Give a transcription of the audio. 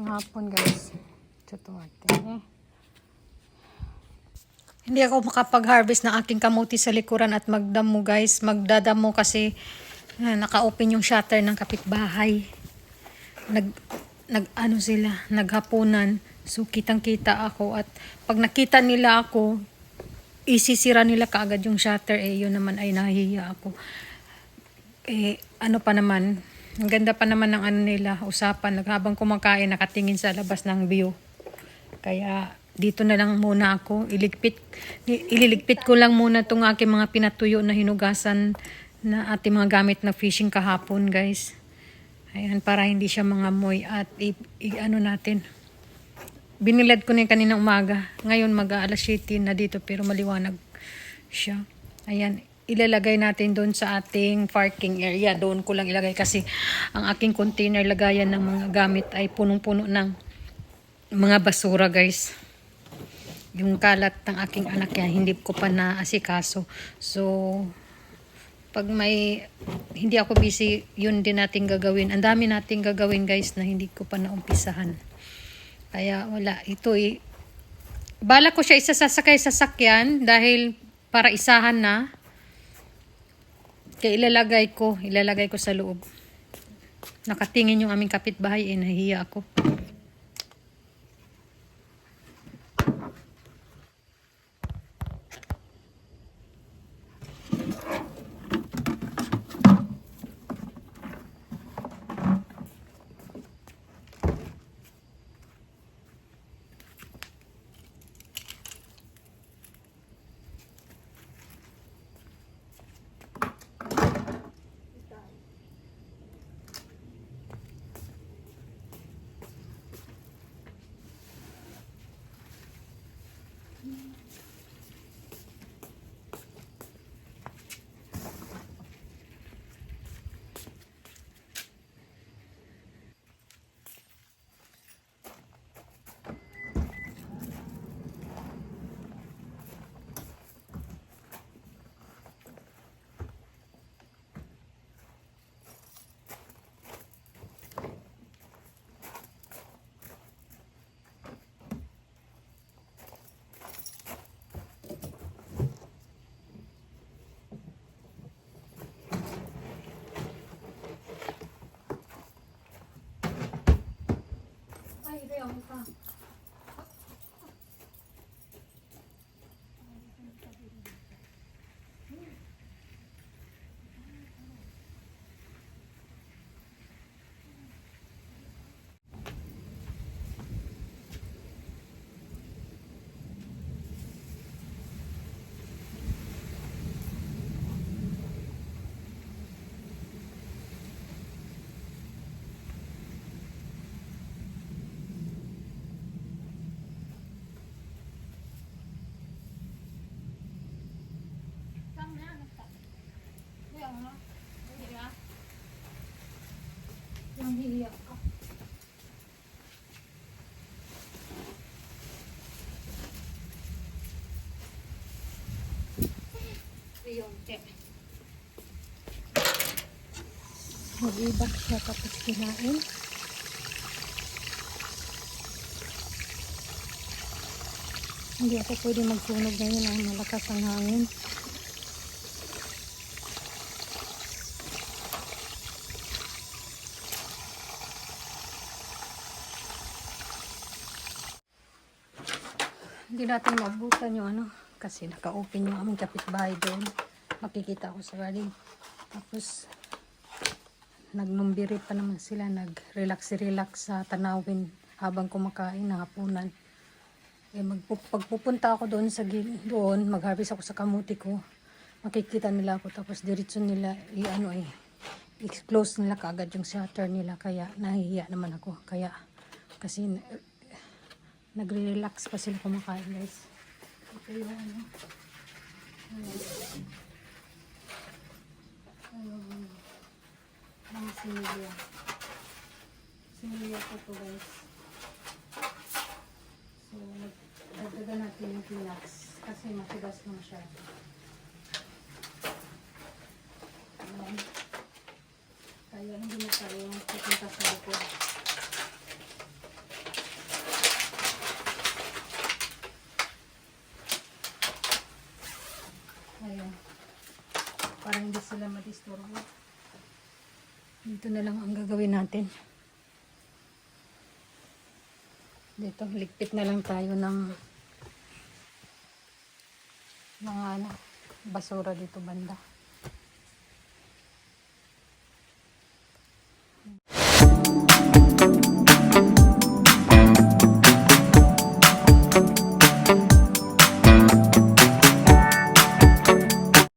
ng hapon guys. Hindi ako makapag-harvest ng aking kamuti sa likuran at magdamo guys. Magdadamo kasi naka-open yung shutter ng kapitbahay. Ano sila, naghapunan. So kitang-kita ako at pag nakita nila ako, isisira nila kaagad yung shutter. Yun naman ay nahihiya ako. Ano pa naman, ang ganda pa naman ng ano nila, usapan. Habang kumakain, nakatingin sa labas ng view. Kaya dito na lang muna ako. Ililigpit ko lang muna itong aking mga pinatuyo na hinugasan na ating mga gamit na fishing kahapon guys. Ayan, para hindi siya mangamoy at ano natin. Binilad ko na yung kaninang umaga. Ngayon mag-aalas 7 na dito pero maliwanag siya. Ayan, ilalagay natin doon sa ating parking area. Doon ko lang ilagay kasi ang aking container lagayan ng mga gamit ay punong-puno ng mga basura guys. Yung kalat ng aking anak yan, hindi ko pa naasikaso. So, pag hindi ako busy, yun din natin gagawin. Ang dami nating gagawin guys na hindi ko pa naumpisahan. Kaya wala, bala ko siya isasakay sa sasakyan dahil para isahan na. Kaya ilalagay ko sa loob. Nakatingin yung aming kapitbahay, nahihiya ako. Yang hiya ka. Mag-ibak siya tapos kinain. Hindi ako pwede magsunog ngayon ay malakas ang hangin. Hindi natin mabutan yung ano kasi naka-open yung aming kapitbahay doon. Makikita ko sa galing. Tapos nagnumbiri pa naman sila, nag-relax sa tanawin habang kumakain na hapunan. Pagpupunta ako doon doon, mag-harvest ako sa kamuti ko. Makikita nila ako tapos diretso nila i-close nila kaagad yung shutter nila kaya nahihiya naman ako. Kaya kasi nagre-relax pa sila kumakain guys. Ito yung ang sinilya. Sinilya ko to guys. So, dagdagan natin yung peanuts kasi matigas lang siya. Ayan. Kaya hindi na tayo pupunta sa likod. sila madisturbo. Dito na lang ang gagawin natin. Dito, ligpit na lang tayo ng mga basura dito banda.